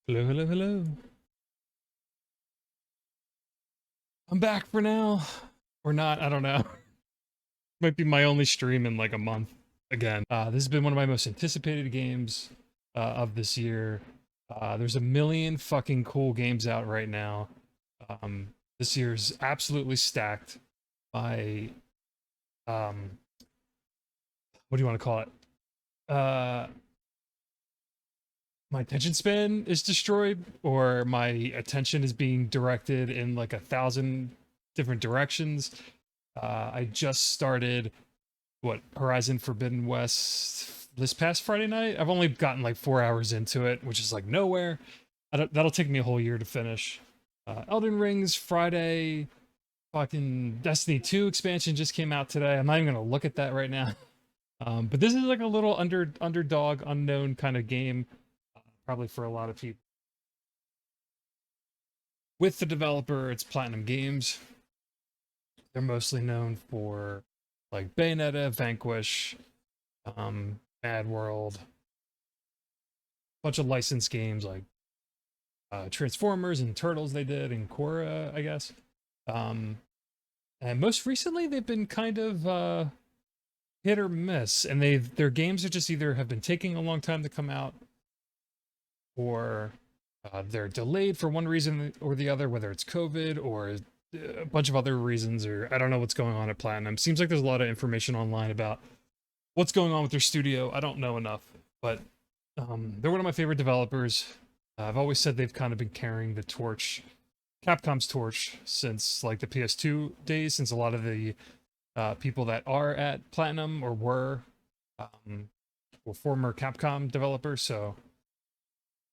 Hello, hello, hello. I'm back for now. Or not, I don't know. Might be my only stream in like a month again. This has been one of my most anticipated games of this year. There's a million fucking cool games out right now. This year's absolutely stacked by, um, what do you want to call it? Uh, my attention span is destroyed, or my attention is being directed in like a thousand different directions. I just started Horizon Forbidden West this past Friday night. I've only gotten like 4 hours into it, which is like nowhere. That'll take me a whole year to finish. Elden Ring's Friday. Fucking Destiny 2 expansion just came out today. I'm not even gonna look at that right now. But this is like a little underdog, unknown kind of game, probably for a lot of people. With the developer, it's Platinum Games. They're mostly known for like Bayonetta, Vanquish, Mad World, bunch of licensed games like Transformers and Turtles they did, and Korra, I guess. Um, and most recently, they've been kind of hit or miss, and their games are just either have been taking a long time to come out, or they're delayed for one reason or the other, whether it's COVID or a bunch of other reasons, or I don't know what's going on at Platinum. Seems like there's a lot of information online about what's going on with their studio. I don't know enough, but they're one of my favorite developers. I've always said they've kind of been carrying the torch, Capcom's torch, since like the PS2 days, since a lot of the people that are at Platinum or um, were former Capcom developers. So,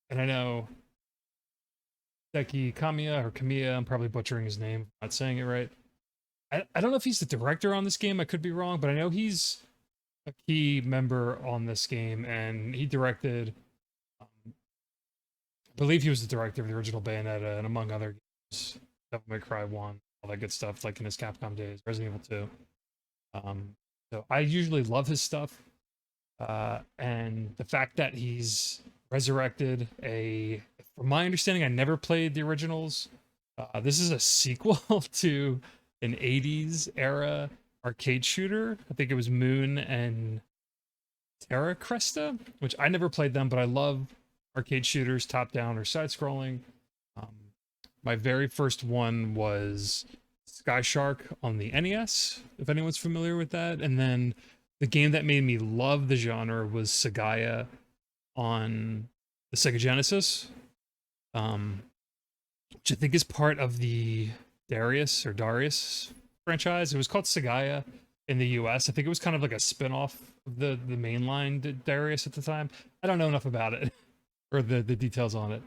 and I know Deki Kamiya or Kamiya, I'm probably butchering his name, not saying it right. I don't know if he's the director on this game, I could be wrong, but I know he's a key member on this game, and he directed, I believe he was the director of the original Bayonetta, and among other games, Devil May Cry 1, all that good stuff, like in his Capcom days, Resident Evil 2. So I usually love his stuff, and the fact that he's resurrected from my understanding, I never played the originals. This is a sequel to an 80s era arcade shooter. I think it was Moon and Terra Cresta, which I never played them, but I love arcade shooters, top down or side scrolling. Um, my very first one was Sky Shark on the NES, if anyone's familiar with that. And then the game that made me love the genre was Sagaya on the Sega Genesis, um, which I think is part of the Darius franchise. It was called Sagaya in the US. I think it was kind of like a spin-off of the mainline Darius at the time. I don't know enough about it or the details on it,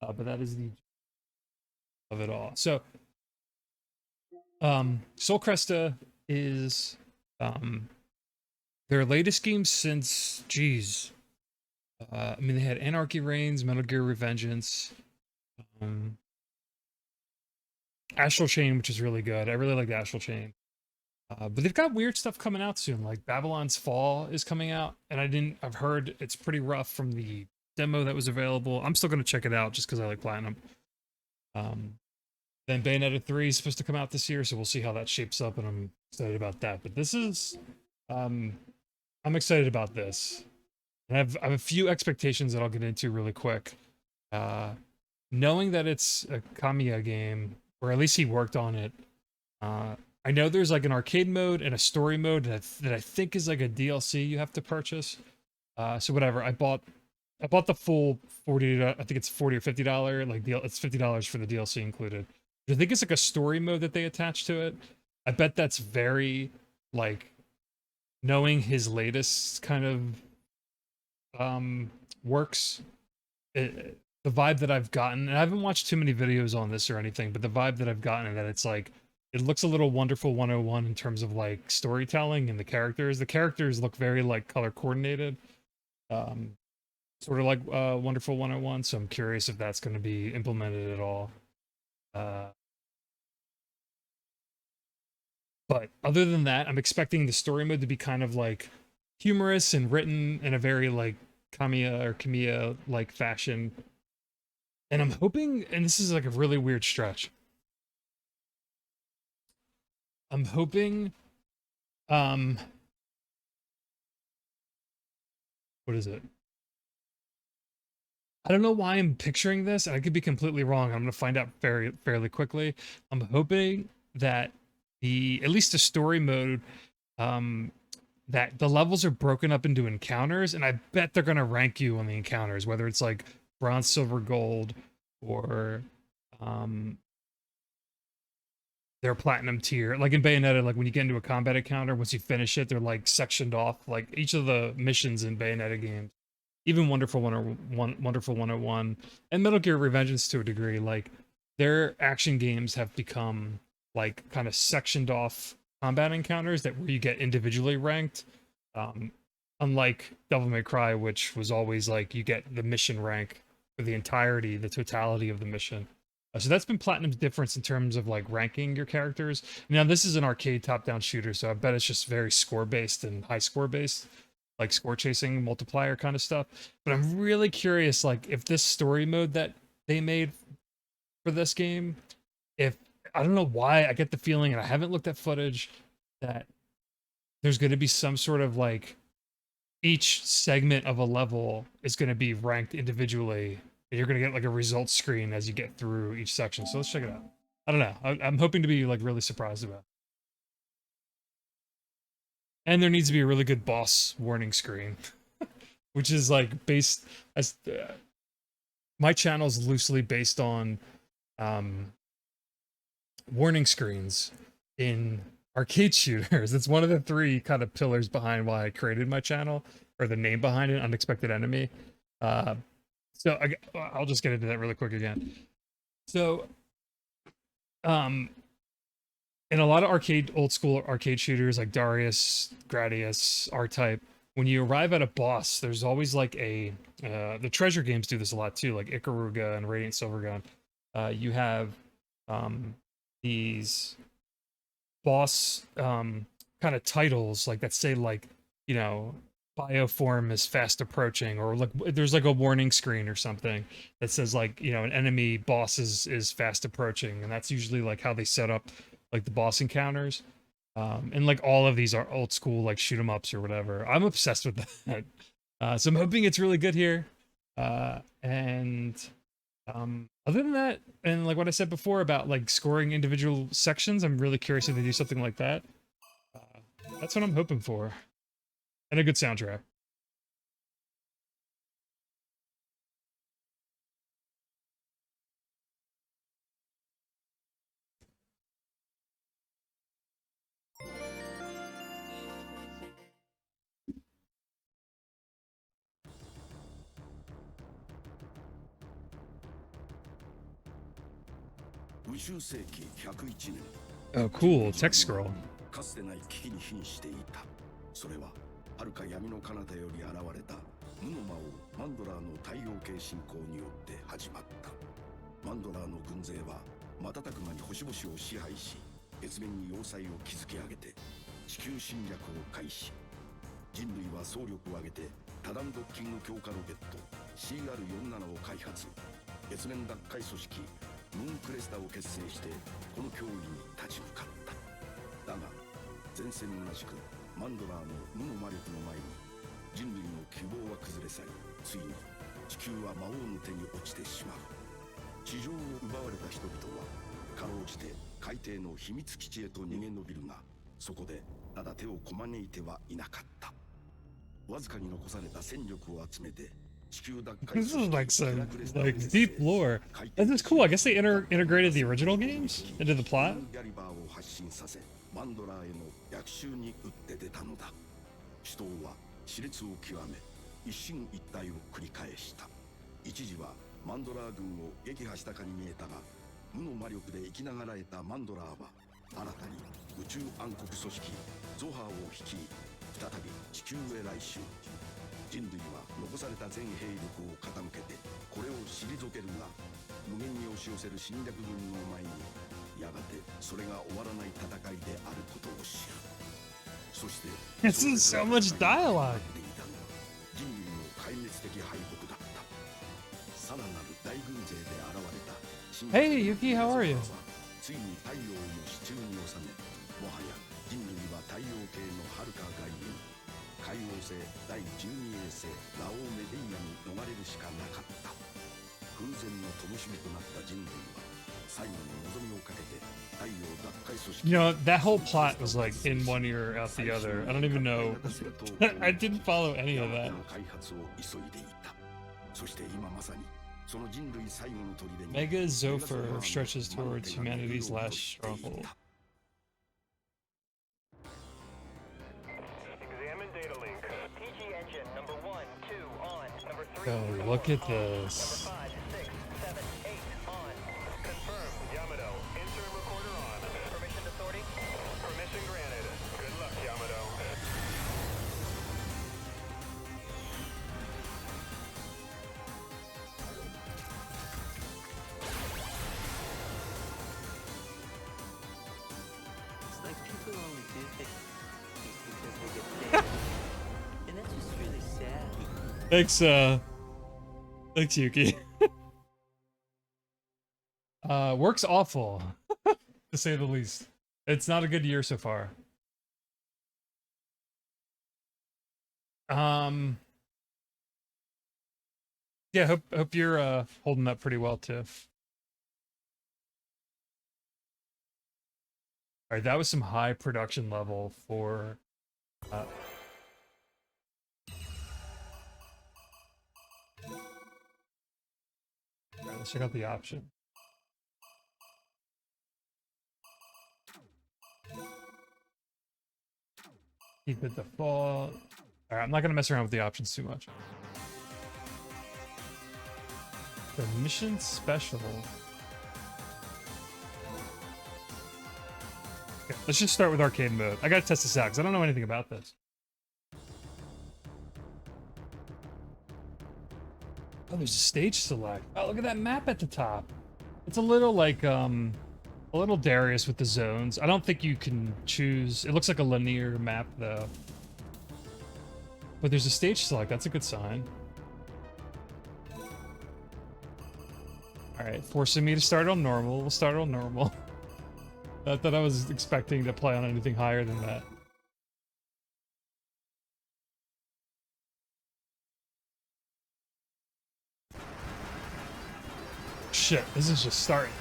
but that is the of it all. So, Soul Cresta is um, their latest game since, geez, I mean, they had Anarchy Reigns, Metal Gear Revengeance, um, Astral Chain, which is really good. I really like the Astral Chain. But they've got weird stuff coming out soon. Like Babylon's Fall is coming out, and I've heard it's pretty rough from the demo that was available. I'm still gonna check it out just because I like Platinum. Um, then Bayonetta 3 is supposed to come out this year, so we'll see how that shapes up, and I'm excited about that. But this is, um, I'm excited about this. And I have a few expectations that I'll get into really quick. Uh, Knowing that it's a Kamiya game, or at least he worked on it, uh, I know there's like an arcade mode and a story mode that I think is like a DLC you have to purchase. So whatever, I bought the full 40. I think it's 40 or $50 like deal. It's $50 for the DLC included. I think it's like a story mode that they attach to it. I bet that's very like knowing his latest kind of works. The vibe that I've gotten, and I haven't watched too many videos on this or anything, but the vibe that I've gotten is that it's like it looks a little Wonderful 101 in terms of like storytelling and the characters. The characters look very like color coordinated, um, sort of like Wonderful 101. So I'm curious if that's going to be implemented at all. Uh, but other than that, I'm expecting the story mode to be kind of like humorous and written in a very like Kamiya or Kamiya like fashion. And I'm hoping, and this is like a really weird stretch. I'm hoping, um, what is it? I don't know why I'm picturing this, and I could be completely wrong. I'm gonna find out fairly quickly. I'm hoping that at least the story mode, um, that the levels are broken up into encounters, and I bet they're gonna rank you on the encounters, whether it's like bronze, silver, gold, or um their platinum tier. Like in Bayonetta, like when you get into a combat encounter, once you finish it, they're like sectioned off. Like each of the missions in Bayonetta games, even Wonderful 101, and Metal Gear Revengeance to a degree, like their action games have become like kind of sectioned off combat encounters that where you get individually ranked. Um, Unlike Devil May Cry, which was always like you get the mission rank for the entirety, the totality of the mission. So that's been Platinum's difference in terms of like ranking your characters. Now this is an arcade top-down shooter, so I bet it's just very score-based and high score-based, like score chasing multiplier kind of stuff. But I'm really curious, like if this story mode that they made for this game, if I don't know why I get the feeling, and I haven't looked at footage, that there's going to be some sort of like each segment of a level is going to be ranked individually, and you're going to get like a results screen as you get through each section. So let's check it out. I don't know. I'm hoping to be like really surprised about it. And there needs to be a really good boss warning screen, which is like based as my channel's loosely based on um, warning screens in arcade shooters. It's one of the three kind of pillars behind why I created my channel, or the name behind it, Unexpected Enemy. Uh, so I'll just get into that really quick again. So, in a lot of old school arcade shooters like Darius, Gradius, R-Type, when you arrive at a boss, there's always like the treasure games do this a lot too, like Ikaruga and Radiant Silvergun. You have these boss kind of titles like that say like, you know, bioform is fast approaching, or like there's like a warning screen or something that says like, you know, an enemy boss is fast approaching, and that's usually like how they set up like the boss encounters. And like all of these are old school like shoot 'em ups or whatever. I'm obsessed with that. So I'm hoping it's really good here. And other than that, and like what I said before about like scoring individual sections, I'm really curious if they do something like that. That's what I'm hoping for. And a good soundtrack. Oh, cool. Text scroll. かつてない危機に瀕していた。それは遥か闇の彼方より現れた無の魔王マンドラーの太陽系侵攻によって始まった。マンドラーの軍勢は瞬く間に星々を支配し、月面に要塞を築き上げて地球侵略を開始。人類は総力を挙げて多段ドッキング強化ロケット CR47 を開発。月面奪回組織ムーンクレスタを結成してこの脅威に立ち向かった。だが前線むなしくマンドラーの無の魔力の前に人類の希望は崩れ去り、ついに地球は魔王の手に落ちてしまう。地上を奪われた人々はかろうじて海底の秘密基地へと逃げ延びるが、そこでただ手をこまねいてはいなかった。わずかに残された戦力を集めて This is like some like deep lore. And it's cool. I guess they integrated the original games into the plot. マンドラーへの逆襲に打って出たのだ。死闘は熾烈を極め、一進一退を繰り返した。一時はマンドラー軍を撃破したかに見えたが、無の魔力で生きながらえたマンドラーは新たに宇宙暗黒組織ゾハーを率い、再び地球へ来襲。人類は残された全兵力を傾けてこれを退けるが、無限に押し寄せる侵略軍の前にやがてそれが終わらない戦いであることを知る。そして This is so much dialogue. 人類の壊滅的敗北だった。さらなる大軍勢であ Hey, Yuki, how are you? ついに太陽をも手中に収め、もはや人類は太陽系の遥か外縁、海王星第12衛星ラオメディアに逃れるしかなかった。空前の灯火となった人類は最後の望みをかけて太陽奪回組織。You know, that whole plot was like in one ear, out the other. I don't even know. I didn't follow any of that. 開発を急いでいた。そして今まさに Mega Zophyr stretches towards humanity's last stronghold. Oh, look at this. Thanks, Yuki. Work's awful, to say the least. It's not a good year so far. Yeah, hope you're holding up pretty well too. All right, that was some high production level for. All right, let's check out the option. Keep it default. All right, I'm not gonna mess around with the options too much. The mission special. Okay, let's just start with arcade mode. I gotta test this out because I don't know anything about this. Oh, there's a stage select. Oh, look at that map at the top. It's a little like a little Darius with the zones. I don't think you can choose. It looks like a linear map though. But there's a stage select. That's a good sign. All right, forcing me to start on normal. We'll start on normal. Not that I was expecting to play on anything higher than that. Shit, this is just starting.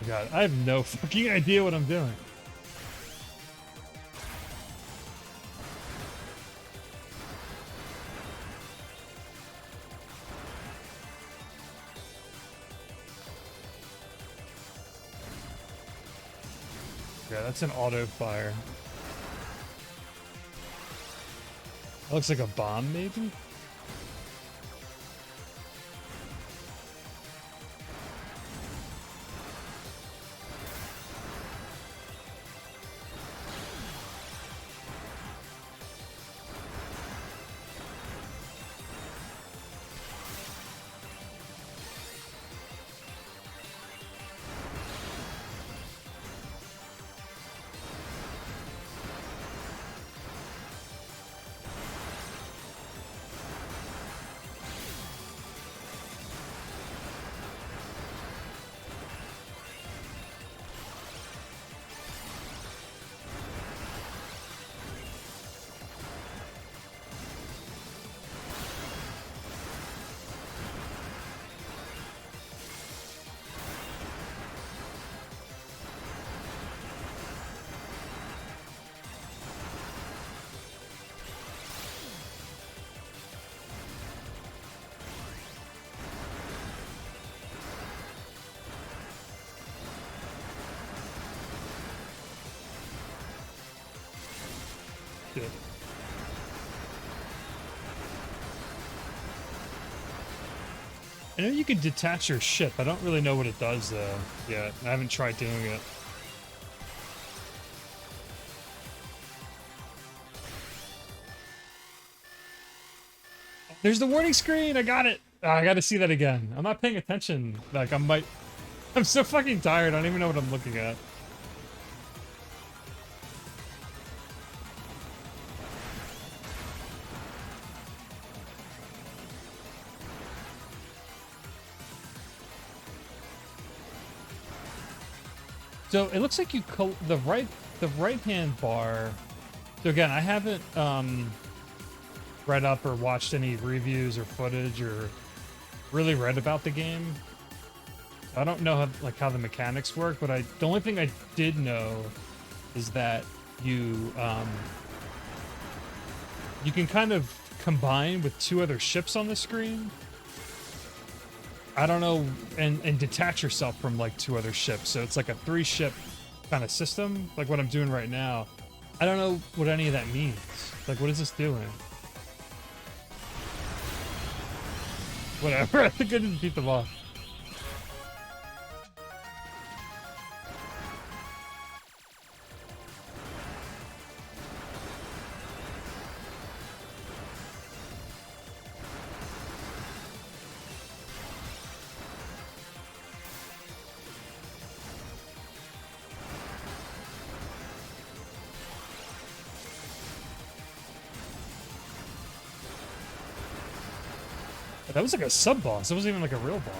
God, I have no fucking idea what I'm doing. Yeah, that's an auto fire. That looks like a bomb, maybe? Good. I know you can detach your ship. I don't really know what it does though yet. I haven't tried doing it. There's the warning screen. I got it. Ah, I got to see that again. I'm not paying attention. Like I'm so fucking tired. I don't even know what I'm looking at. So it looks like the right hand bar. So again, I haven't read up or watched any reviews or footage or really read about the game. I don't know how the mechanics work, but the only thing I did know is that you can kind of combine with two other ships on the screen. I don't know, and detach yourself from like two other ships. So it's like a 3-ship kind of system, like what I'm doing right now. I don't know what any of that means. Like, what is this doing? Whatever. I think I didn't beat them off. That was like a sub-boss. That wasn't even like a real boss.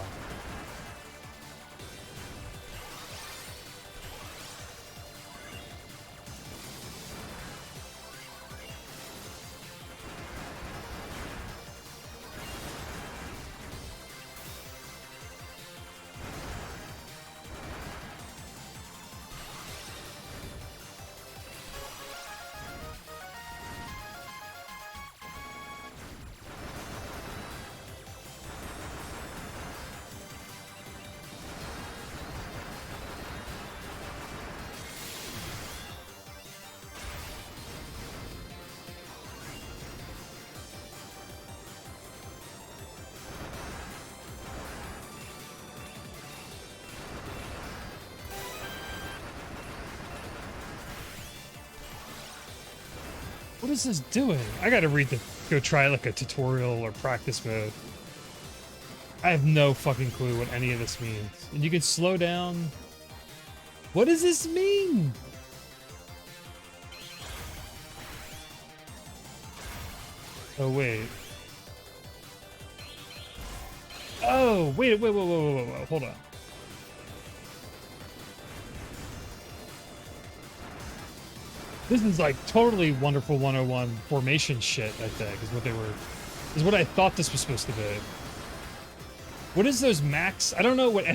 What is this doing? I gotta go try like a tutorial or practice mode. I have no fucking clue what any of this means. And you can slow down. What does this mean? Oh, wait. Oh, wait, hold on. This is like totally Wonderful 101 formation shit, I think, is what I thought this was supposed to be. What is those max? I don't know what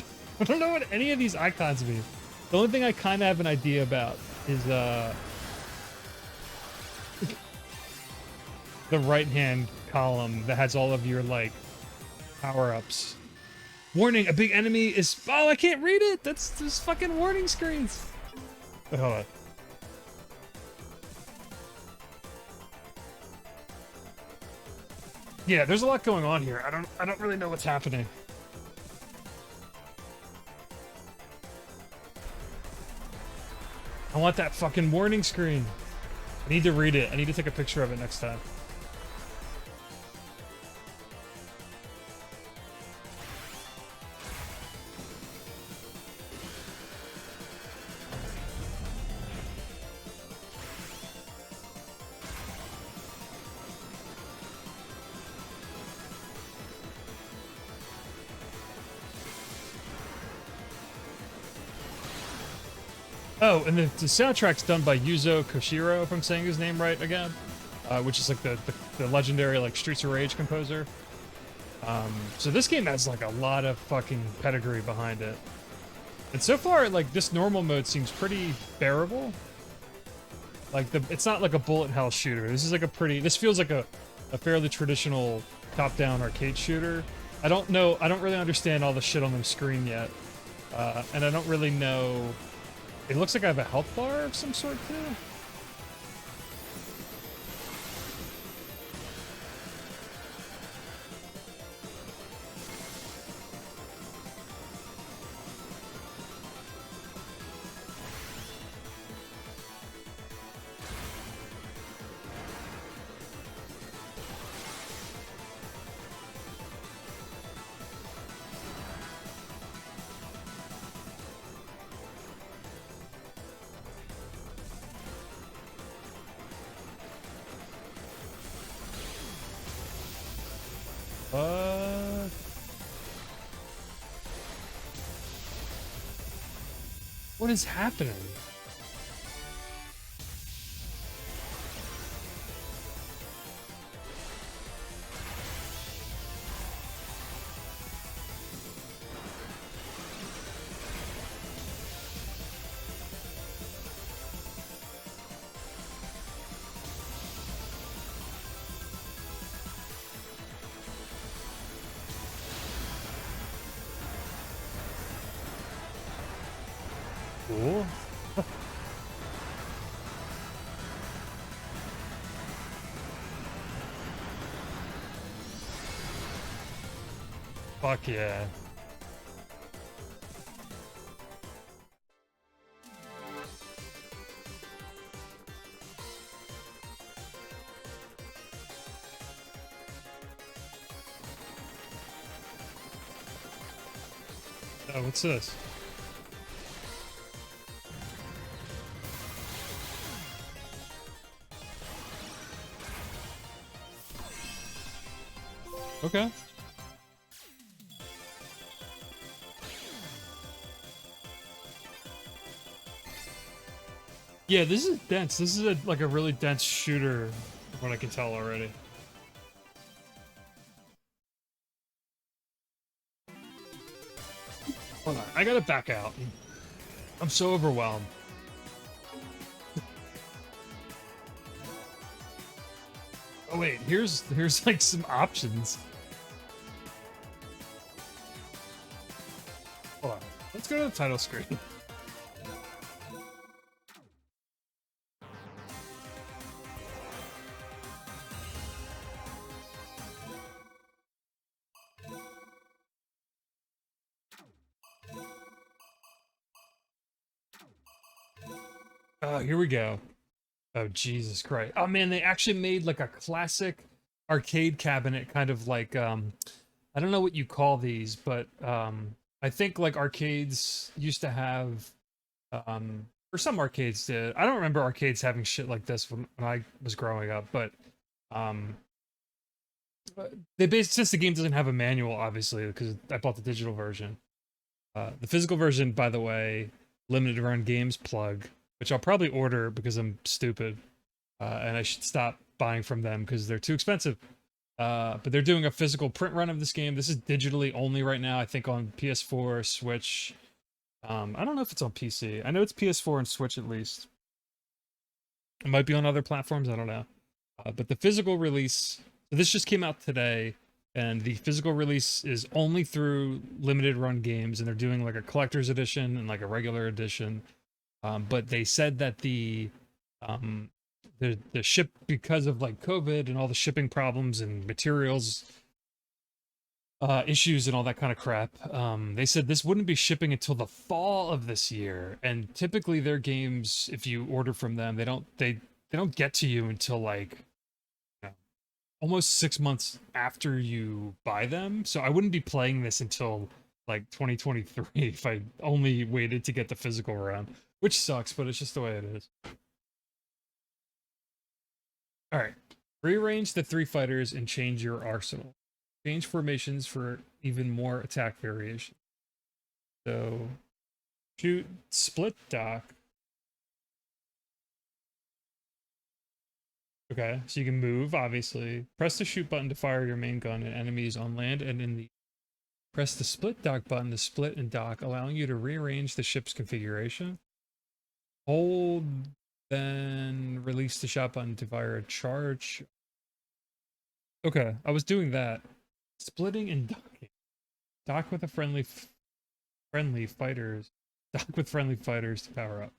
any of these icons mean. The only thing I kind of have an idea about is the right-hand column that has all of your like power-ups. Warning, a big enemy is... Oh, I can't read it! That's those fucking warning screens! Wait, hold on. Yeah, there's a lot going on here. I don't really know what's happening. I want that fucking warning screen. I need to read it. I need to take a picture of it next time. Oh, and the soundtrack's done by Yuzo Koshiro, if I'm saying his name right again, which is like the legendary like Streets of Rage composer. So this game has like a lot of fucking pedigree behind it. And so far, like this normal mode seems pretty bearable. Like it's not like a bullet hell shooter. This is like this feels like a fairly traditional top-down arcade shooter. I don't really understand all the shit on the screen yet. And I don't really know... It looks like I have a health bar of some sort, too. What is happening? Cool. Fuck yeah. Oh, what's this? Okay. Yeah, this is dense. This is like a really dense shooter, from what I can tell already. Hold on, I gotta back out. I'm so overwhelmed. Oh wait, here's like some options. Hold on, let's go to the title screen. Oh, here we go. Oh, Jesus Christ. Oh man, they actually made like a classic arcade cabinet, kind of like I don't know what you call these, but I think like arcades used to have or some arcades did. I don't remember arcades having shit like this when I was growing up, but um they based since the game doesn't have a manual, obviously, because I bought the digital version. The physical version, by the way, limited run games plug, which I'll probably order because I'm stupid, and I should stop buying from them because they're too expensive. But they're doing a physical print run of this game. This is digitally only right now, I think on PS4, Switch. I don't know if it's on PC. I know it's PS4 and Switch at least. It might be on other platforms, I don't know. But the physical release, so this just came out today, and the physical release is only through limited run games, and they're doing like a collector's edition and like a regular edition. But they said that um, the ship, because of like COVID and all the shipping problems and materials issues and all that kind of crap, they said this wouldn't be shipping until the fall of this year. And typically their games, if you order from them, they don't get to you until like you know, almost 6 months after you buy them. So I wouldn't be playing this until like 2023 if I only waited to get the physical run, which sucks, but it's just the way it is. All right. Rearrange the three fighters and change your arsenal. Change formations for even more attack variation. So, shoot, split dock. Okay, so you can move, obviously. Press the shoot button to fire your main gun at enemies on land and in the... Press the split dock button to split and dock, allowing you to rearrange the ship's configuration. Hold, then release the shot button to fire a charge. Okay, I was doing that. Splitting and docking. Dock with a friendly fighters. Dock with friendly fighters to power up.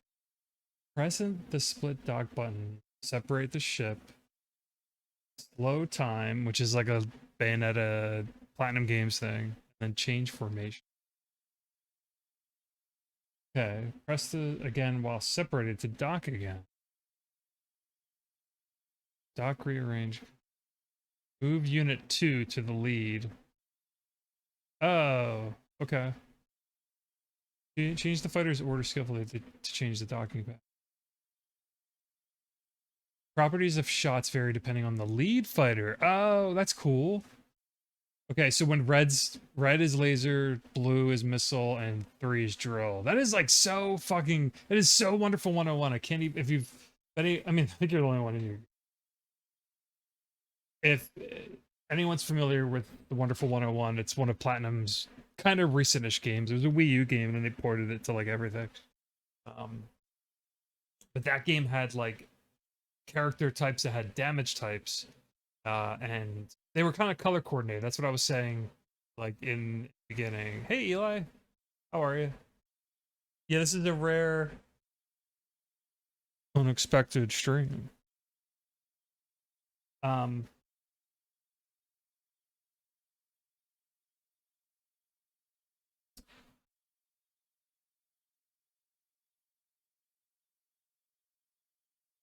Press the split dock button. Separate the ship. Slow time, which is like a Bayonetta Platinum Games thing. And then change formation. Okay, press the again while separated to dock again. Dock rearrange. Move unit 2 to the lead. Oh, okay. Change the fighter's order skillfully to change the docking path. Properties of shots vary depending on the lead fighter. Oh, that's cool. Okay, so when red is laser, blue is missile, and 3 is drill. That is like so fucking. It is so wonderful 101. I can't even if you've. I mean, I think you're the only one in here. If anyone's familiar with the Wonderful 101, it's one of Platinum's kind of recentish games. It was a Wii U game, and then they ported it to like everything. Um, but that game had like character types that had damage types, and they were kind of color coordinated. That's what I was saying, like in the beginning. Hey Eli, how are you? Yeah, this is a rare, unexpected stream. Um,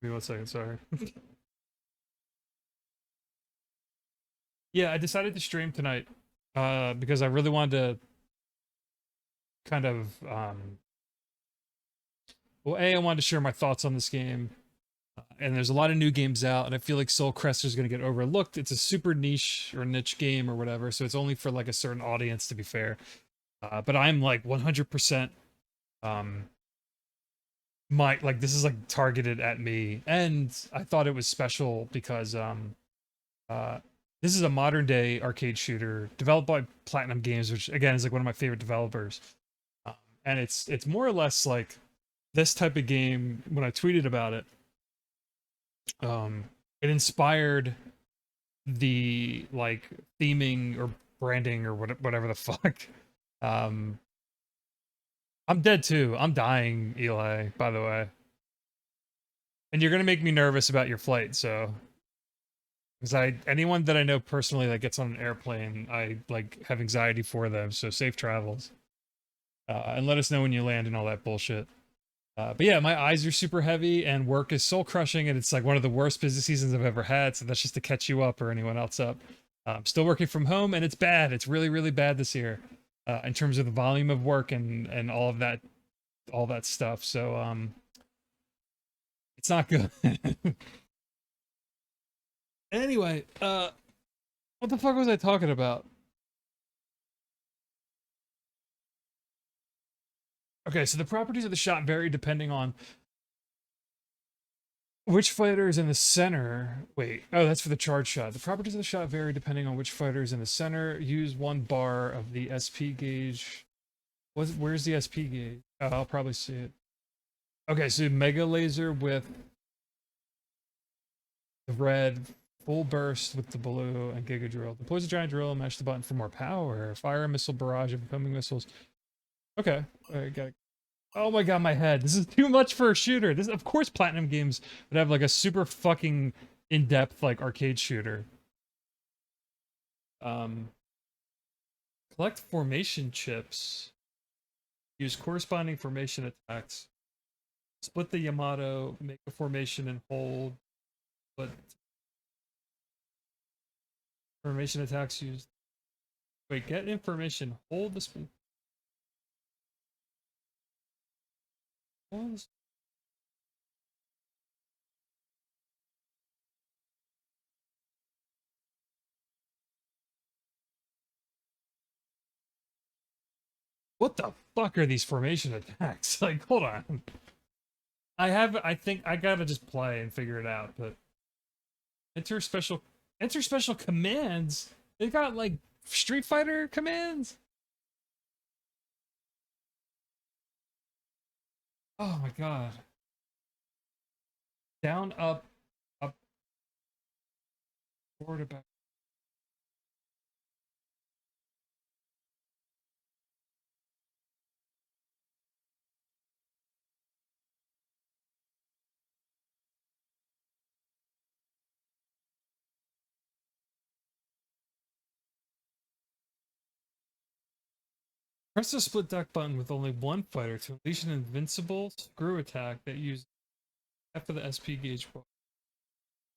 Give me 1 second, sorry. Yeah, I decided to stream tonight, because I really wanted to kind of, well, I wanted to share my thoughts on this game. And there's a lot of new games out, and I feel like Soul Cresta is going to get overlooked. It's a super niche game or whatever, so it's only for like a certain audience, to be fair. But I'm like 100% um my like this is like targeted at me, and I thought it was special because uh this is a modern day arcade shooter developed by Platinum Games, which again is like one of my favorite developers. Um, and it's more or less like this type of game. When I tweeted about it, it inspired the like theming or branding or whatever the fuck. Um, I'm dead too. I'm dying, Eli, by the way. And you're gonna make me nervous about your flight, so because anyone that I know personally that gets on an airplane, I like have anxiety for them. So safe travels, and let us know when you land and all that bullshit. But yeah, my eyes are super heavy and work is soul crushing, and it's like one of the worst busy seasons I've ever had. So that's just to catch you up or anyone else up. I'm still working from home, and it's bad. It's really really bad this year, in terms of the volume of work and all that stuff. So it's not good. Anyway, what the fuck was I talking about? Okay, so the properties of the shot vary depending on which fighter is in the center. Wait, oh, that's for the charge shot. The properties of the shot vary depending on which fighter is in the center. Use 1 bar of the SP gauge. Where's the SP gauge? Oh, I'll probably see it. Okay, so mega laser with the red, full burst with the blue, and giga drill. Deploys a giant drill, mash the button for more power. Fire a missile barrage of incoming missiles. Okay, alright, got it. Oh my god, my head. This is too much for a shooter. This, of course, Platinum Games would have like a super fucking in-depth like arcade shooter. Um, collect formation chips. Use corresponding formation attacks. Split the Yamato. Make a formation and hold. But formation attacks used. Wait, get information. Hold the spin. Hold the What the fuck are these formation attacks? Like, hold on. I think I gotta just play and figure it out, but enter special enter special commands. They got like Street Fighter commands. Oh my god. Down, up, forward, back. Press the split deck button with only 1 fighter to unleash an invincible screw attack that uses after the SP gauge bar.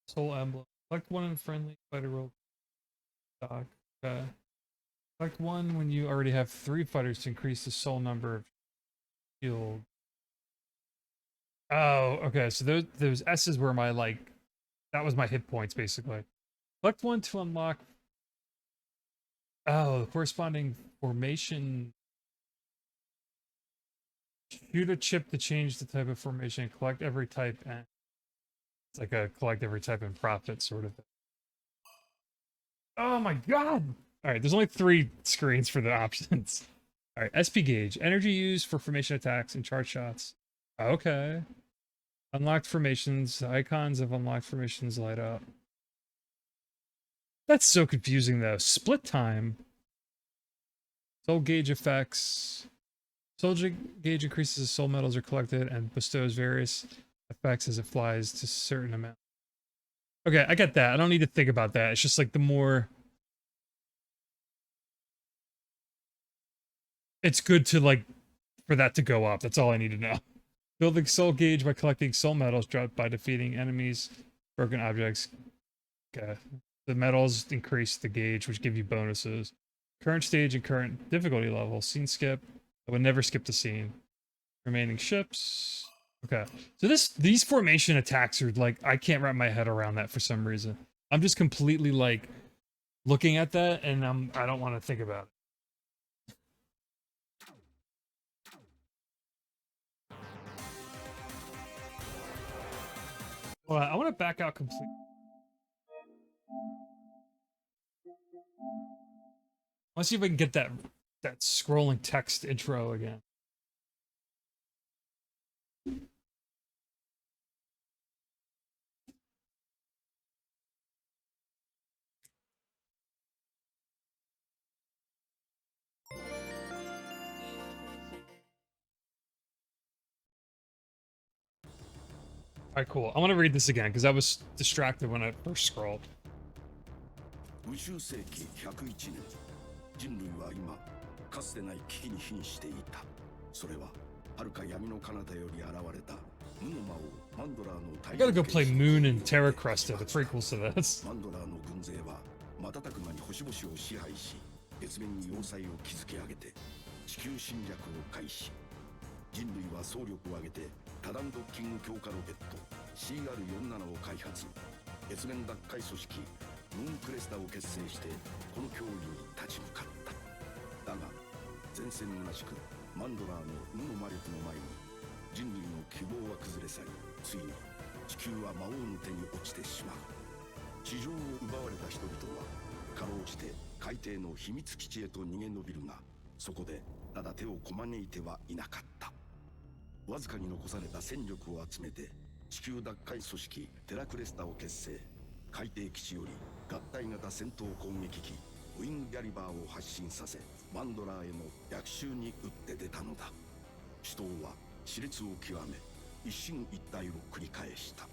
Soul emblem. Select one in friendly fighter roll. Dock. Okay. Select one when you already have 3 fighters to increase the soul number of shield. Oh, okay. So those S's were my like that was my hit points basically. Select one to unlock Oh, the corresponding formation. Shoot a chip to change the type of formation. Collect every type, and it's like a collect every type and profit sort of thing. Oh my god! All right, there's only 3 screens for the options. All right, SP gauge, energy used for formation attacks and charge shots. Okay. Unlocked formations. The icons of unlocked formations light up. That's so confusing though. Split time. Soul gauge effects. Soul gauge increases as soul metals are collected and bestows various effects as it flies to a certain amount. Okay, I get that. I don't need to think about that. It's just like the more... It's good to like, for that to go up. That's all I need to know. Building soul gauge by collecting soul metals dropped by defeating enemies, broken objects. Okay. The metals increase the gauge, which give you bonuses. Current stage and current difficulty level. Scene skip. I would never skip the scene. Remaining ships. Okay. So these formation attacks are like, I can't wrap my head around that for some reason. I'm just completely like looking at that and I don't want to think about it. Well, I want to back out completely. Let's see if I can get that scrolling text intro again. All right, cool. I want to read this again because I was distracted when I first scrolled. 宇宙世紀101年、人類は今かつてない危機に瀕していた。それは遥か闇の彼方より現れた無の魔王マンドラーの大 I gotta go play Moon and Terra Cresta, the prequels to this. マンドラーの軍勢は瞬く間に星々を支配し、月面に要塞を築き上げて地球侵略を開始。人類は総力を挙げて多段ドッキング強化ロケット CR47 を開発。月面奪回組織ムーンクレスタを結成してこの脅威に立ち向かった。だが前線むなしくマンドラーの無の魔力の前に人類の希望は崩れ去り、ついに地球は魔王の手に落ちてしまう。地上を奪われた人々はかろうじて海底の秘密基地へと逃げ延びるが、そこでただ手をこまねいてはいなかった。わずかに残された戦力を集めて地球奪回組織テラクレスタを結成。海底基地より合体型戦闘攻撃機ウィング・ギャリバーを発進させ、マンドラーへの逆襲に打って出たのだ。死闘は熾烈を極め、一進一退を繰り返した。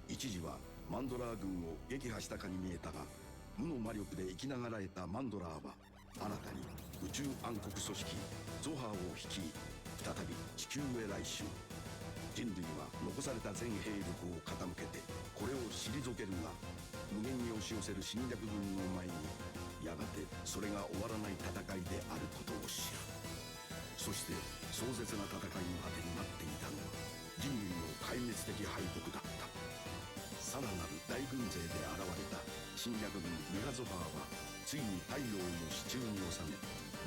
一時はマンドラー軍を撃破したかに見えたが、無の魔力で生きながらえたマンドラーは新たに宇宙暗黒組織ゾハーを率い、再び地球へ来襲。人類は残された全兵力を傾けてこれを退けるが、無限に押し寄せる侵略軍の前にやがてそれが終わらない戦いであることを知る。そして壮絶な戦いの果てに待っていたのは人類の壊滅的敗北だった。さらなる大軍勢で現れた侵略軍メガゾファーはついに太陽を手中に収め、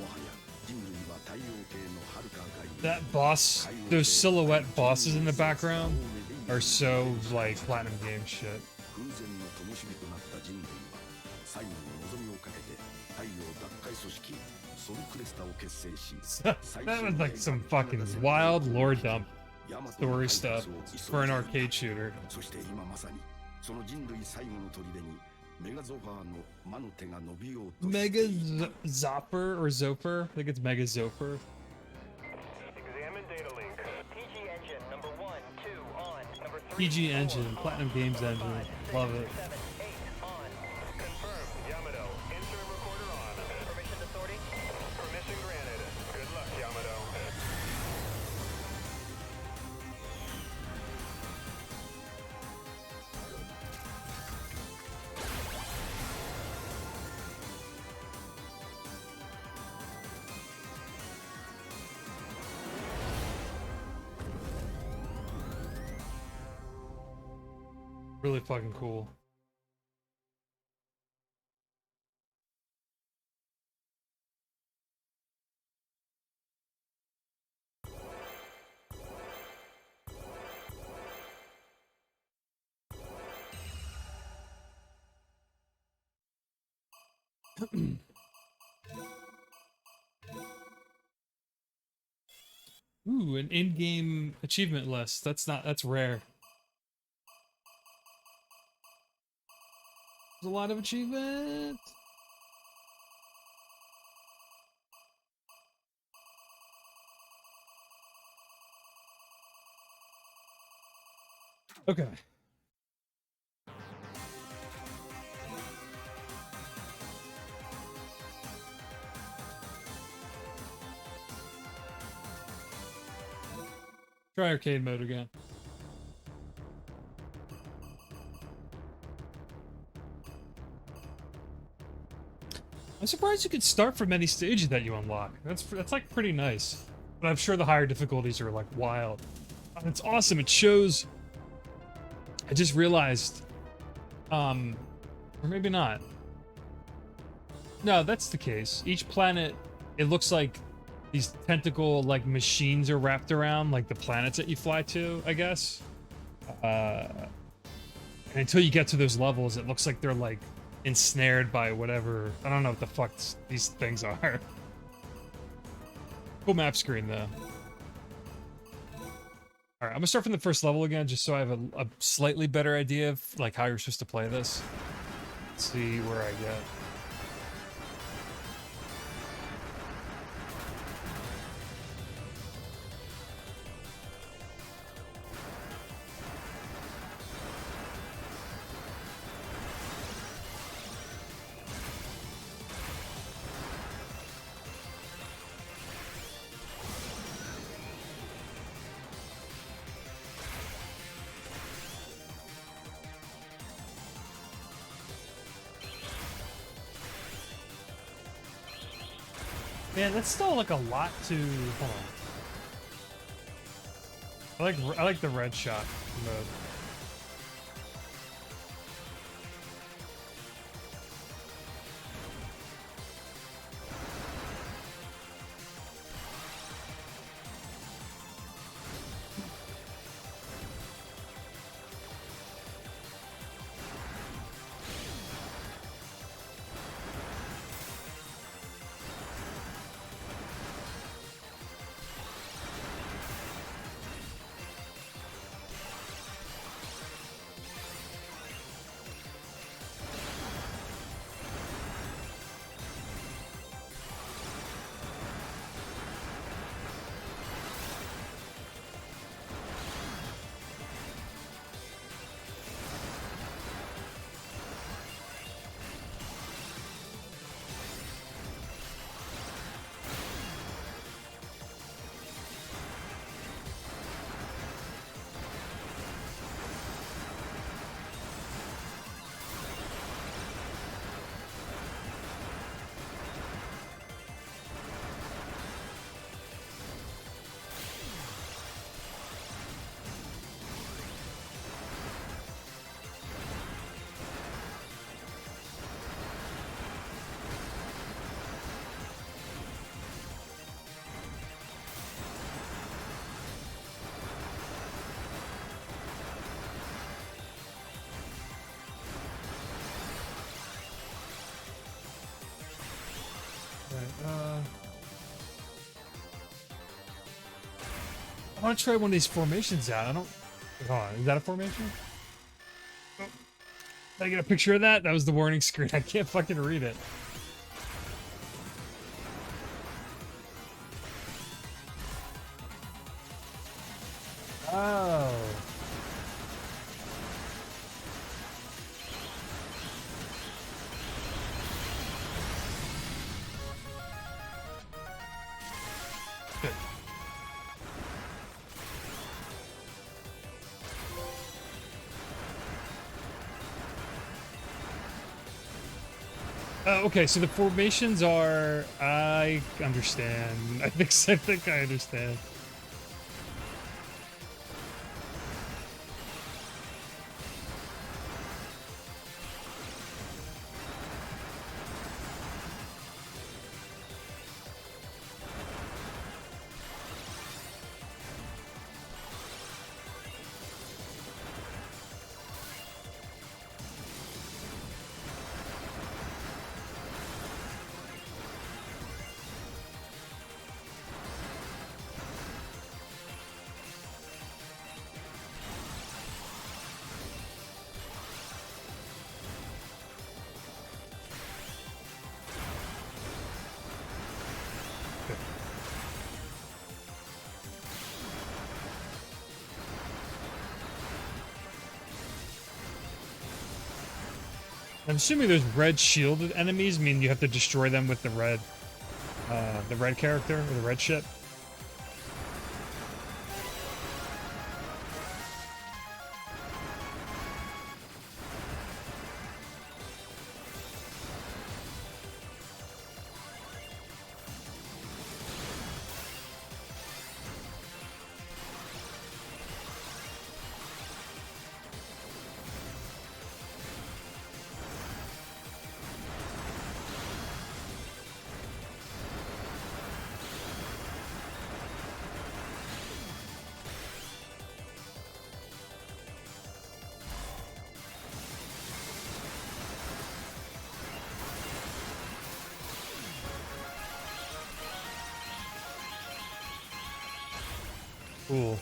もはや人類は太陽系の遥か外に。 That boss, those silhouette bosses in the background are so like Platinum Game shit. 空前の灯火となった人類は最後の望みをかけて太陽奪回組織ソルクレスタを結成し、 That was like some fucking wild lore dump story stuff for an arcade shooter. そして今まさにその人類最後の砦にメガゾファーの魔の手が伸びようとしていた。 Mega Zopper or Zoper? I think it's Mega Zoper. Examine data link. PG engine number 1, 2 on. Number 3. PG engine, Platinum Games engine. Love it. 7, 8 on. Confirmed. Yamato. Interim recorder on. Permission to sortie? Permission granted. Good luck, Yamato. Really fucking cool. Ooh, an in-game achievement list. That's rare. There's a lot of achievements. Okay. Try arcade mode again. I'm surprised you could start from any stages that you unlock. That's like pretty nice. But I'm sure the higher difficulties are like wild. And it's awesome. It shows. I just realized, or maybe not. No, that's the case. Each planet, it looks like these tentacle like machines are wrapped around like the planets that you fly to, I guess. And until you get to those levels, it looks like they're like ensnared by whatever. I don't know what the fuck these things are. Cool map screen though. All right, I'm gonna start from the first level again, just so I have a slightly better idea of like how you're supposed to play this. Let's see where I get. Man, that's still like a lot to. Hold on. I like the red shot mode. I want to try one of these formations out. I don't. Hold on, is that a formation? Oh, did I get a picture of that? That was the warning screen. I can't fucking read it. Oh. Good. Okay, so the formations are. I understand. I think I understand. I'm assuming those red shielded enemies mean you have to destroy them with the red character or the red ship. Cool.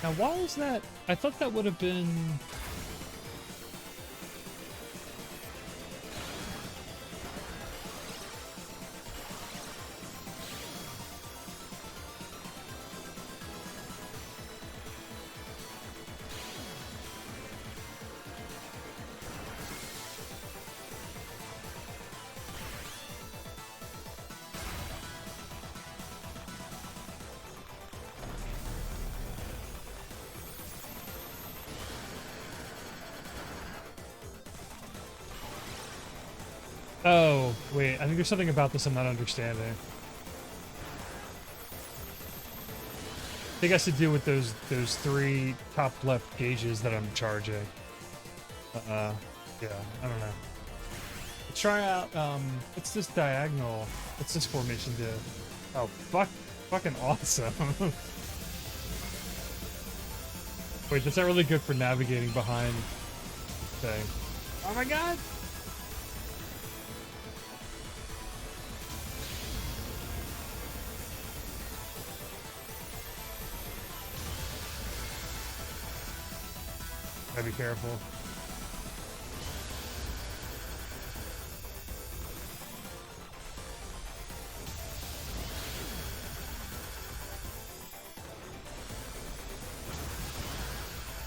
Now, why is that? I thought that would have been. Oh, wait. I think there's something about this I'm not understanding. I think it has to do with those three top left gauges that I'm charging. Yeah, I don't know. Let's try out, what's this diagonal? What's this formation do? Oh, fucking awesome. Wait, that's not really good for navigating behind thing. Oh my god! Gotta be careful.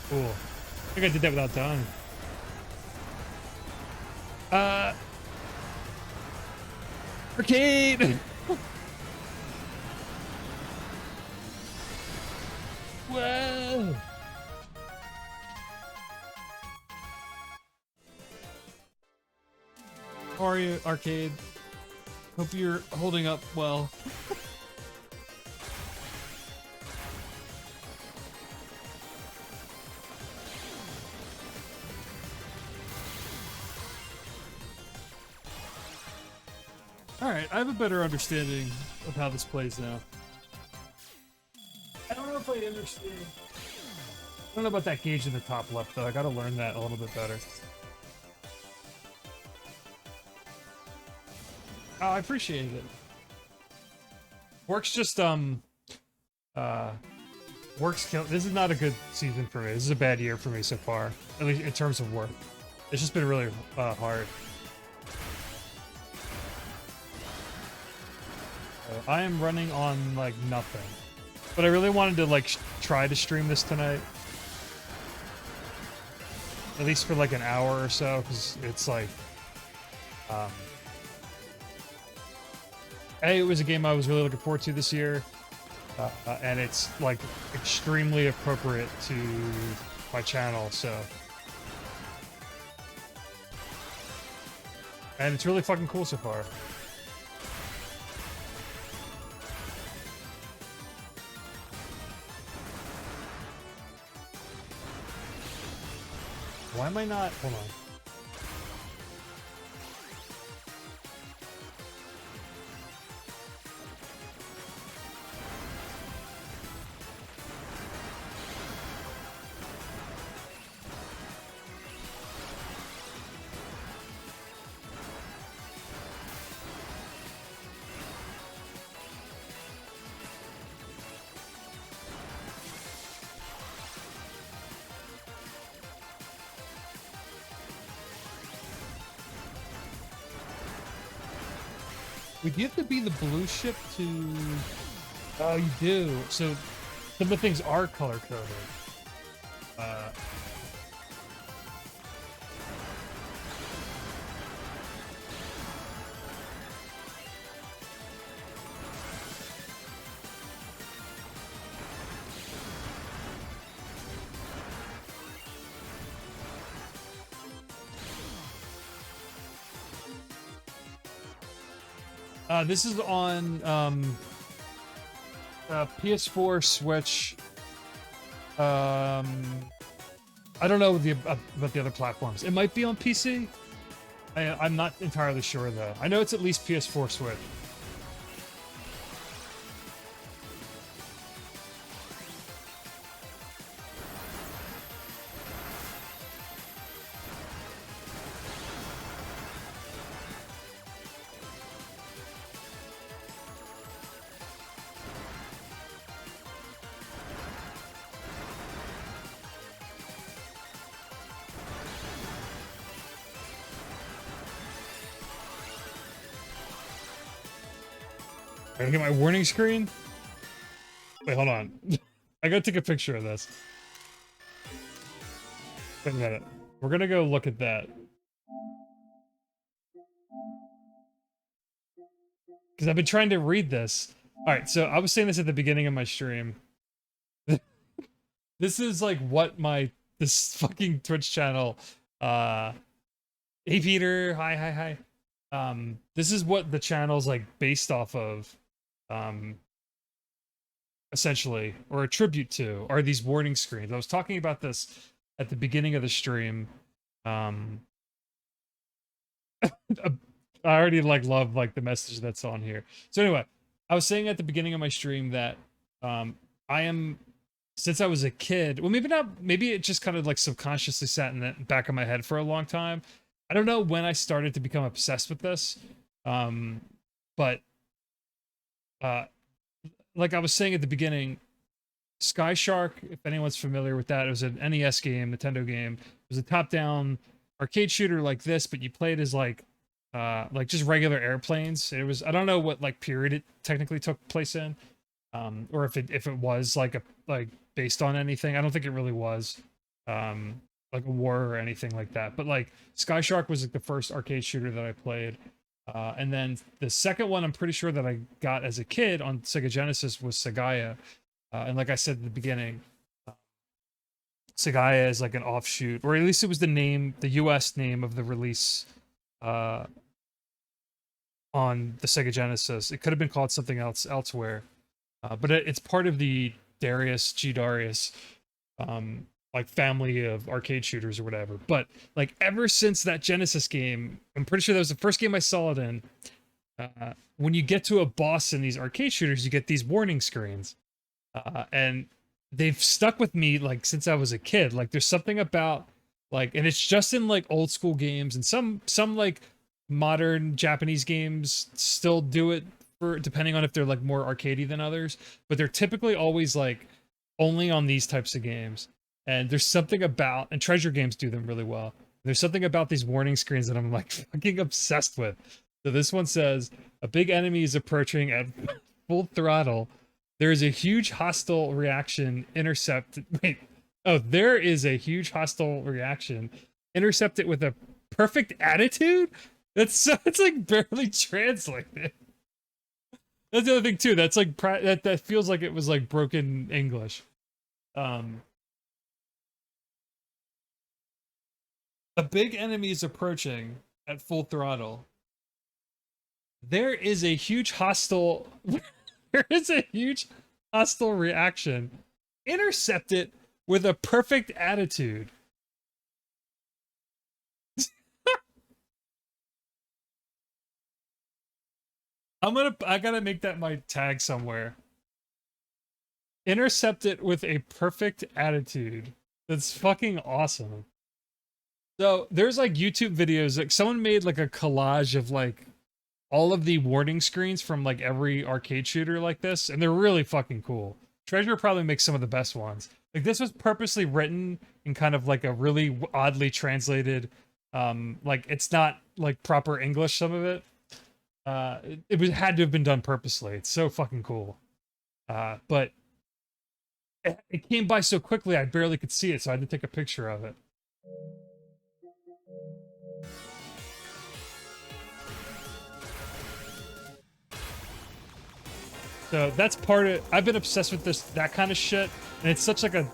Cool. I think I did that without dying. Arcade! Whoa! How are you, Arcade? Hope you're holding up well. Alright, I have a better understanding of how this plays now. I don't know if I understand. I don't know about that gauge in the top left, though. I gotta learn that a little bit better. Oh, I appreciate it. Work's just, Work's kill. This is not a good season for me. This is a bad year for me so far. At least in terms of work. It's just been really, hard. I am running on, like, nothing. But I really wanted to, like, try to stream this tonight. At least for, like, an hour or so, because it's, like, A, it was a game I was really looking forward to this year. And it's, like, extremely appropriate to my channel, so... And it's really fucking cool so far. Why am I not... Hold on. Wait, do you have to be the blue ship to... Oh, you do. So some of the things are color-coded. Uh... this is on PS4, Switch. I don't know about the other platforms. It might be on PC. I'm not entirely sure though. I know it's at least PS4, Switch. I get my warning screen. Wait, hold on. I gotta take a picture of this. Wait a minute. We're gonna go look at that. Because I've been trying to read this. Alright, so I was saying this at the beginning of my stream. This is like what this fucking Twitch channel, hey Peter, hi. This is what the channel's like based off of. Essentially, or a tribute to, are these warning screens. I was talking about this at the beginning of the stream. I already love the message that's on here. So anyway, I was saying at the beginning of my stream that I am, since I was a kid, well, maybe not, maybe it just kind of like subconsciously sat in the back of my head for a long time. I don't know when I started to become obsessed with this, but like I was saying at the beginning, Sky Shark, if anyone's familiar with that, it was an NES game, Nintendo game. It was a top-down arcade shooter like this, but you played as like just regular airplanes. It was, I don't know what like period it technically took place in, or if it was like based on anything. I don't think it really was like a war or anything like that. But like Sky Shark was like the first arcade shooter that I played. And then the second one I'm pretty sure that I got as a kid on Sega Genesis was Sagaya. And like I said at the beginning, Sagaya is like an offshoot, or at least it was the name, the US name of the release on the Sega Genesis. It could have been called something else elsewhere. But it's part of the Darius like family of arcade shooters or whatever. But like ever since that Genesis game, I'm pretty sure that was the first game I saw it in. When you get to a boss in these arcade shooters, you get these warning screens, and they've stuck with me like since I was a kid. Like there's something about like, and it's just in like old school games, and some like modern Japanese games still do it for, depending on if they're like more arcadey than others. But they're typically always like only on these types of games. And there's something about, and treasure games do them really well. There's something about these warning screens that I'm like fucking obsessed with. So this one says, a big enemy is approaching at full throttle. There is a huge hostile reaction. There is a huge hostile reaction. Intercept it with a perfect attitude? It's like barely translated. That's the other thing too. That's like, that feels like it was like broken English. A big enemy is approaching at full throttle. There is a huge hostile reaction. Intercept it with a perfect attitude. I gotta make that my tag somewhere. Intercept it with a perfect attitude. That's fucking awesome. So there's like YouTube videos, like someone made like a collage of like all of the warning screens from like every arcade shooter like this, and they're really fucking cool. Treasure probably makes some of the best ones. Like this was purposely written in kind of like a really oddly translated, like it's not like proper English, some of it. Had to have been done purposely. It's so fucking cool. But it came by so quickly I barely could see it, so I had to take a picture of it. So that's part of. I've been obsessed with that kind of shit, and it's such like a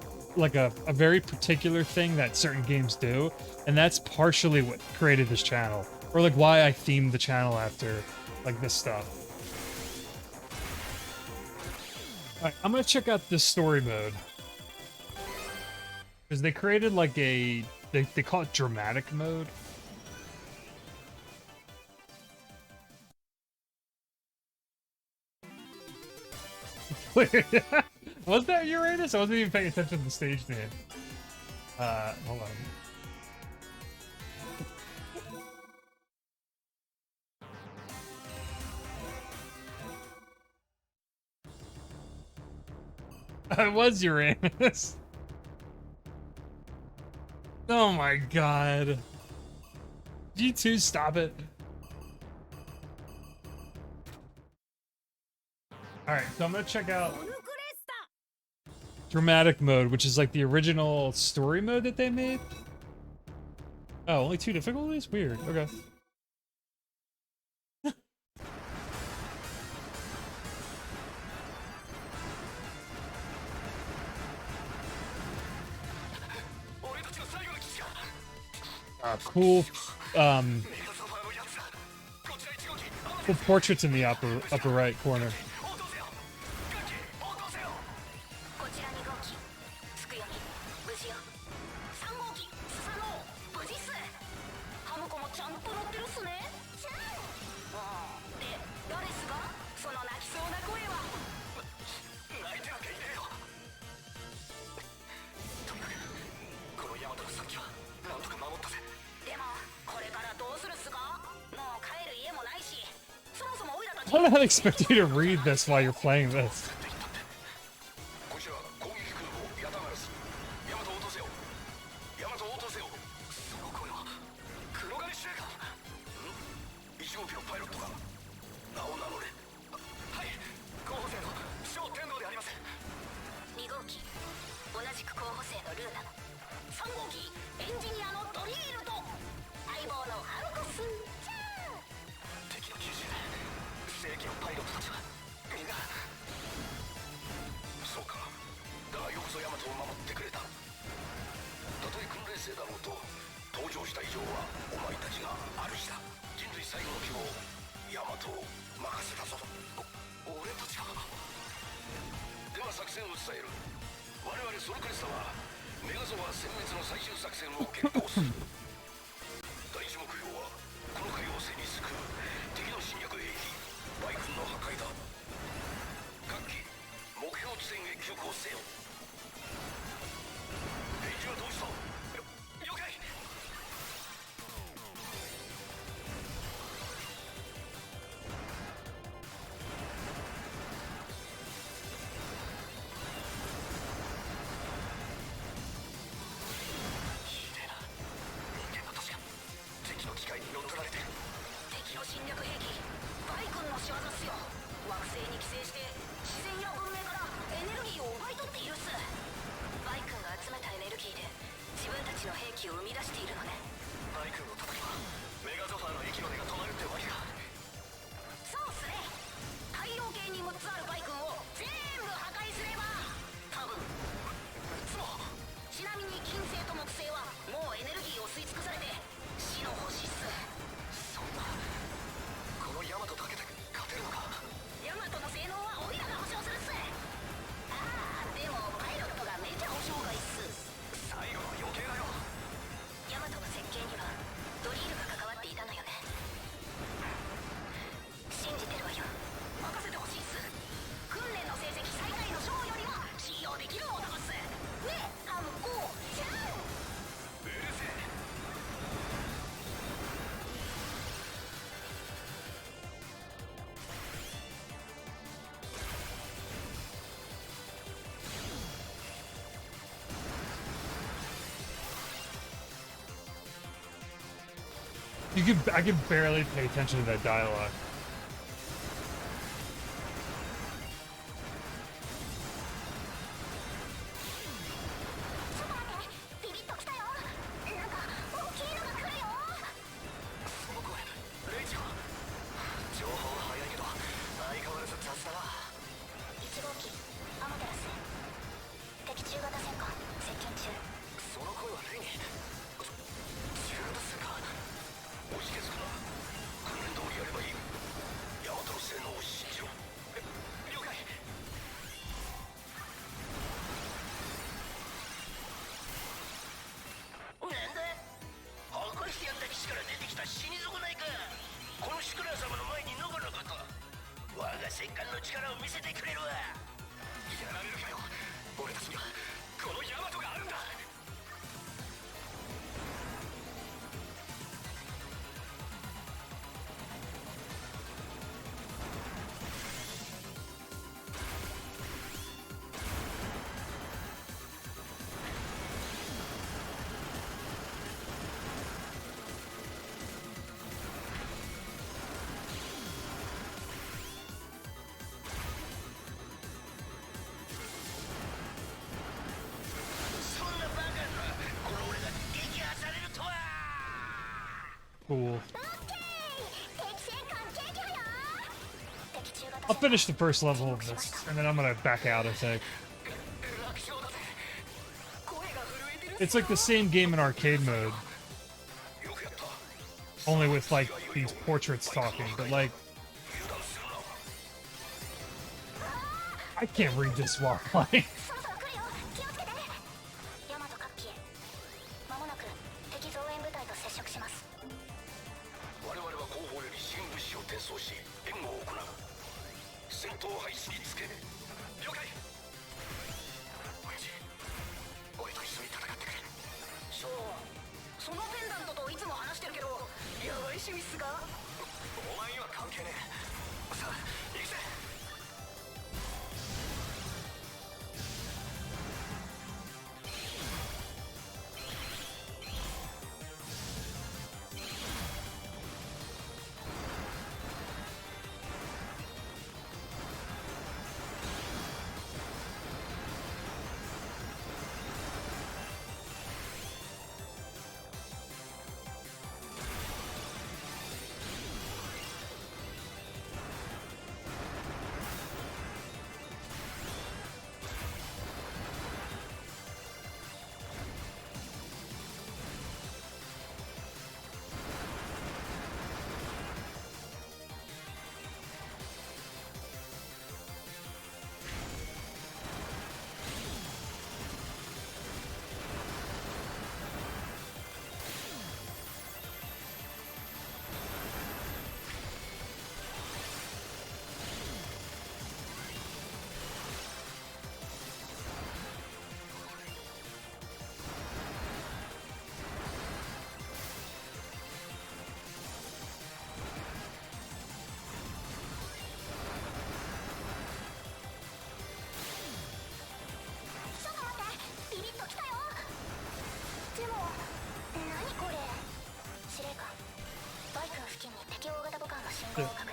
very particular thing that certain games do, and that's partially what created this channel, or like why I themed the channel after like this stuff. All right, I'm gonna check out this story mode because they created like they call it dramatic mode. Was that Uranus? I wasn't even paying attention to the stage name. Hold on. It was Uranus. Oh my god. G2, stop it. Alright, so I'm gonna check out dramatic mode, which is like the original story mode that they made. Oh, only 2 difficulties? Weird. Okay. Cool, cool portraits in the upper right corner. I don't expect you to read this while you're playing this. I can barely pay attention to that dialogue. Cool. I'll finish the first level of this, and then I'm gonna back out, I think. It's like the same game in arcade mode. Only with, like, these portraits talking, but, like... I can't read this while playing. 違う。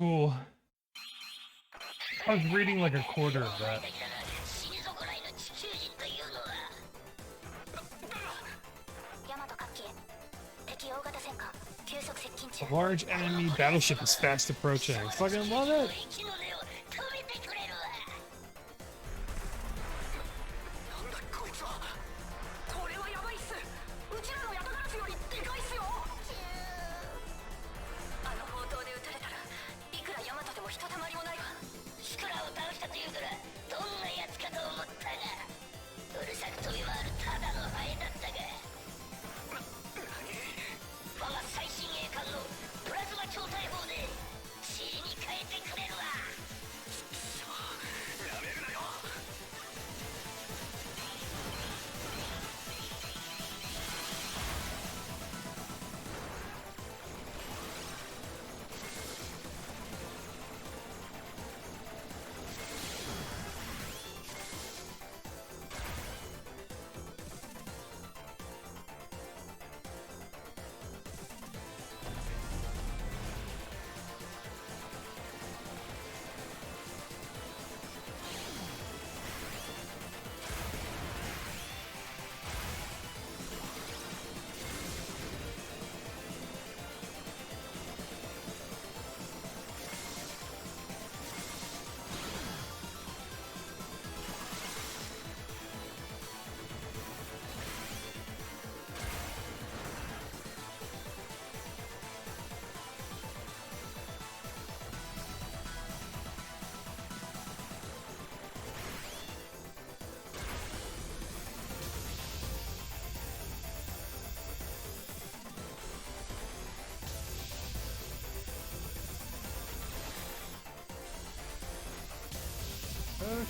Cool. I was reading like a quarter of that. A large enemy battleship is fast approaching. I fucking love it!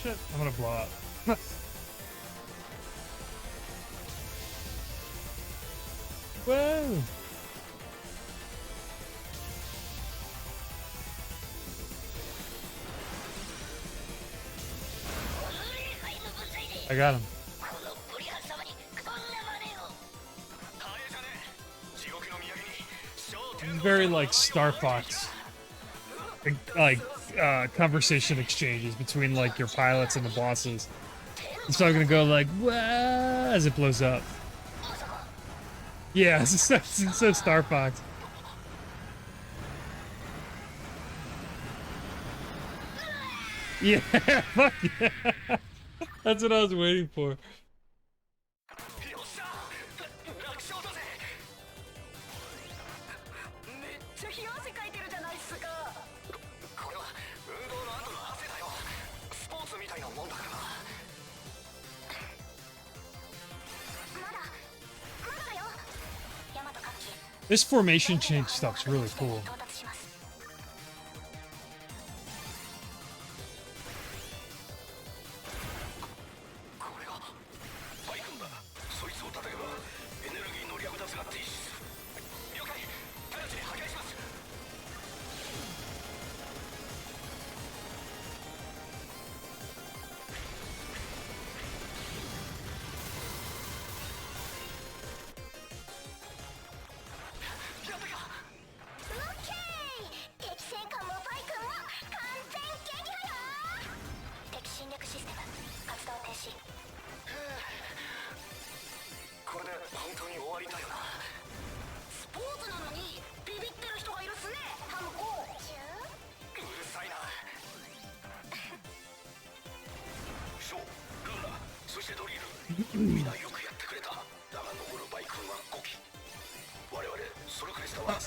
shit. I'm gonna blow up. Whoa! I got him. Very like Star Fox, like conversation exchanges between like your pilots and the bosses. So I'm gonna go like wah as it blows up. Yeah, it's so Star Fox. Yeah, fuck yeah. That's what I was waiting for. This formation change stuff's really cool.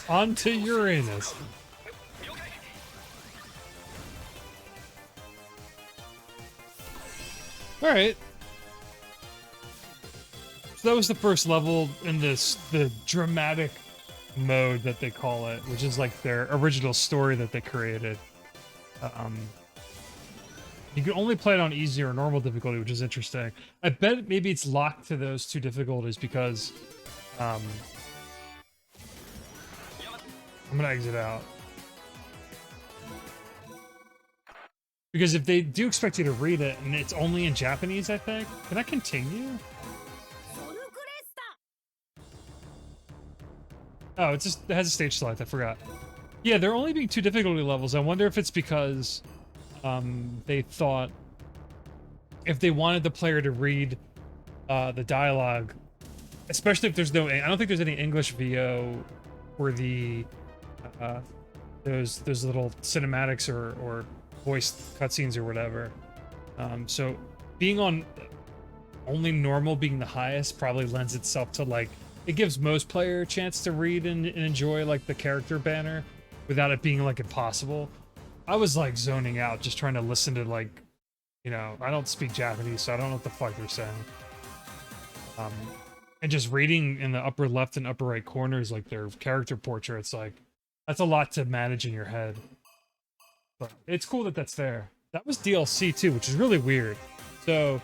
Onto Uranus. Alright. So that was the first level in the dramatic mode that they call it, which is like their original story that they created. You can only play it on easy or normal difficulty, which is interesting. I bet maybe it's locked to those two difficulties because I'm gonna exit out. Because if they do expect you to read it, and it's only in Japanese, I think. Can I continue? Oh, it has a stage select, I forgot. Yeah, there are only being 2 difficulty levels. I wonder if it's because they thought if they wanted the player to read the dialogue, especially if there's no... I don't think there's any English VO for the... those little cinematics or voiced cutscenes or whatever. So being on only normal being the highest probably lends itself to like it gives most player a chance to read and enjoy like the character banner without it being like impossible. I was like zoning out just trying to listen to like, you know, I don't speak Japanese, so I don't know what the fuck they're saying. And just reading in the upper left and upper right corners like their character portraits, like that's a lot to manage in your head. But it's cool that that's there. That was DLC too, which is really weird. So,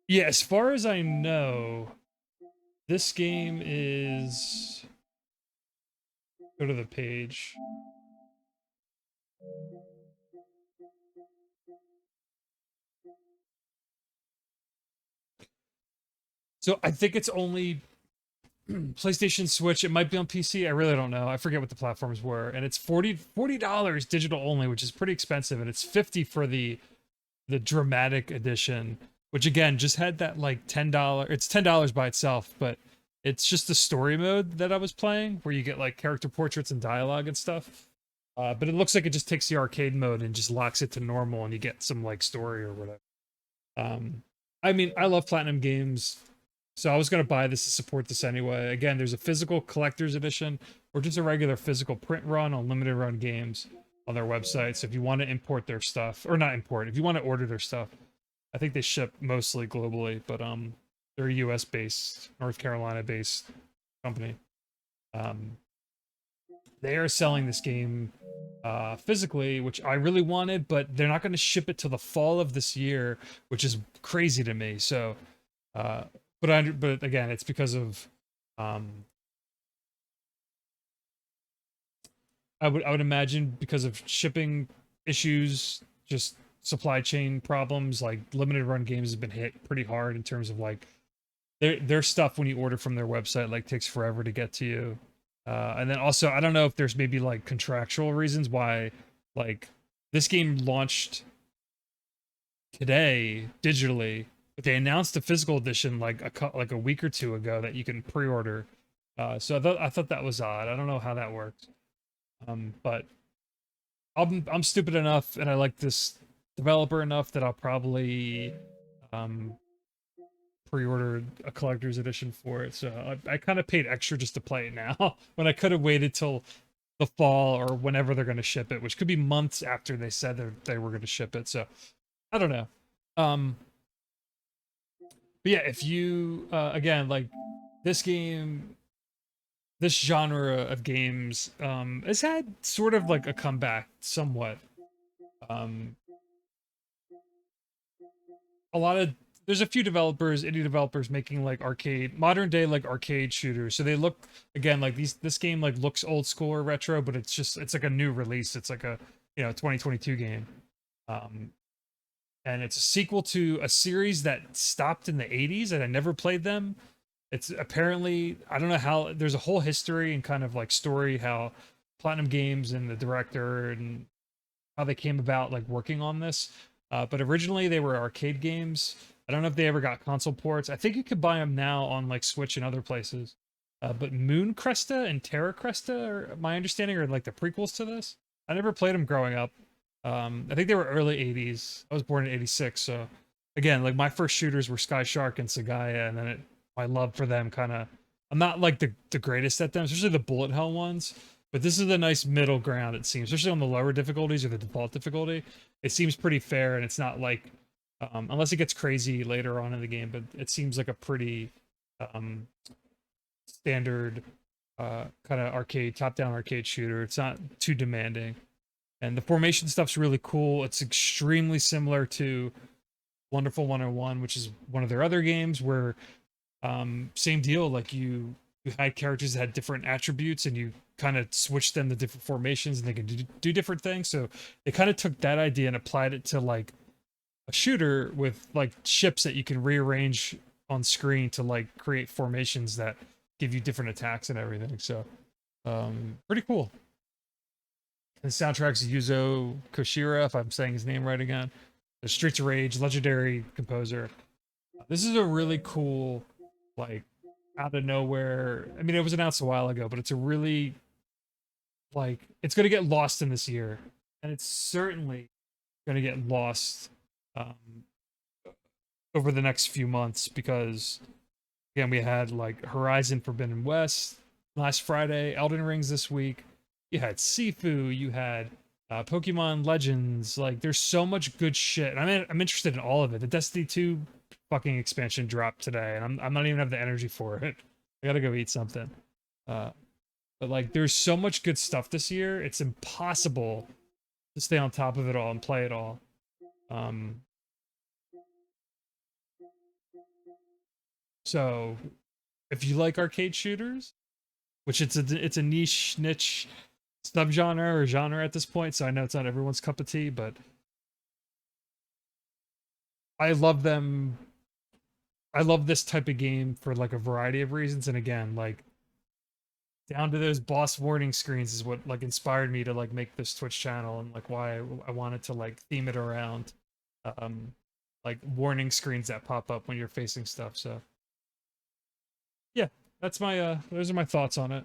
yeah, as far as I know, this game is... Go to the page. So I think it's only PlayStation, Switch. It might be on PC. I really don't know. I forget what the platforms were. And it's $40 digital only, which is pretty expensive. And it's $50 for the dramatic edition, which again just had that like $10. It's $10 by itself, but it's just the story mode that I was playing, where you get like character portraits and dialogue and stuff. But it looks like it just takes the arcade mode and just locks it to normal, and you get some like story or whatever. I mean, I love Platinum Games. So I was going to buy this to support this anyway. Again, there's a physical collector's edition or just a regular physical print run on limited run games on their website. So if you want to import their stuff, or not import, if you want to order their stuff, I think they ship mostly globally, but they're a US based, North Carolina based company. They are selling this game physically, which I really wanted, but they're not going to ship it till the fall of this year, which is crazy to me. So, uh, but again, it's because of um, I would imagine because of shipping issues, just supply chain problems. Like limited run games have been hit pretty hard in terms of like their stuff when you order from their website like takes forever to get to you. And then also I don't know if there's maybe like contractual reasons why like this game launched today digitally, but they announced a physical edition like like a week or two ago that you can pre-order. So I thought that was odd. I don't know how that works. But I'm stupid enough and I like this developer enough that I'll probably um pre-ordered a collector's edition for it, so I kind of paid extra just to play it now when I could have waited till the fall or whenever they're going to ship it, which could be months after they said that they were going to ship it. So I don't know. Um, but yeah, if you again like this game, this genre of games has had sort of like a comeback somewhat. Um, a lot of there's a few developers, indie developers making like arcade, modern day like arcade shooters. So they look again like this game like looks old school or retro, but it's like a new release. It's like a 2022 game. Um and it's a sequel to a series that stopped in the 80s and I never played them. It's apparently I don't know how there's a whole history and kind of like story how Platinum Games and the director and how they came about like working on this. But originally they were arcade games. I don't know if they ever got console ports. I think you could buy them now on like Switch and other places. But Moon Cresta and Terra Cresta, are my understanding, are like the prequels to this. I never played them growing up. I think they were early 80s. I was born in 86, so again, like my first shooters were Sky Shark and Sagaya, and then my love for them kind of. I'm not like the greatest at them, especially the bullet hell ones. But this is a nice middle ground, it seems, especially on the lower difficulties or the default difficulty. It seems pretty fair, and it's not like, unless it gets crazy later on in the game, but it seems like a pretty um, standard kind of arcade, top-down arcade shooter. It's not too demanding. And the formation stuff's really cool. It's extremely similar to Wonderful 101, which is one of their other games where same deal, like you had characters that had different attributes and you kind of switched them to different formations and they can do different things. So they kind of took that idea and applied it to like a shooter with like ships that you can rearrange on screen to like create formations that give you different attacks and everything. So pretty cool. And the soundtrack's Yuzo Koshiro, if I'm saying his name right again. The Streets of Rage, legendary composer. This is a really cool, like, out of nowhere. I mean, it was announced a while ago, but it's a really, like, it's going to get lost in this year. And it's certainly going to get lost um, over the next few months because, again, we had, like, Horizon Forbidden West last Friday, Elden Rings this week. You had Sifu, you had Pokemon Legends. Like, there's so much good shit. I'm interested in all of it. The Destiny 2 fucking expansion dropped today, and I'm not even have the energy for it. I gotta go eat something. But like, there's so much good stuff this year. It's impossible to stay on top of it all and play it all. So if you like arcade shooters, which it's a niche subgenre or genre at this point, so I know it's not everyone's cup of tea, but I love them. I love this type of game for like a variety of reasons, and again, like down to those boss warning screens is what like inspired me to like make this Twitch channel and like why I wanted to like theme it around like warning screens that pop up when you're facing stuff. So yeah, that's my those are my thoughts on it.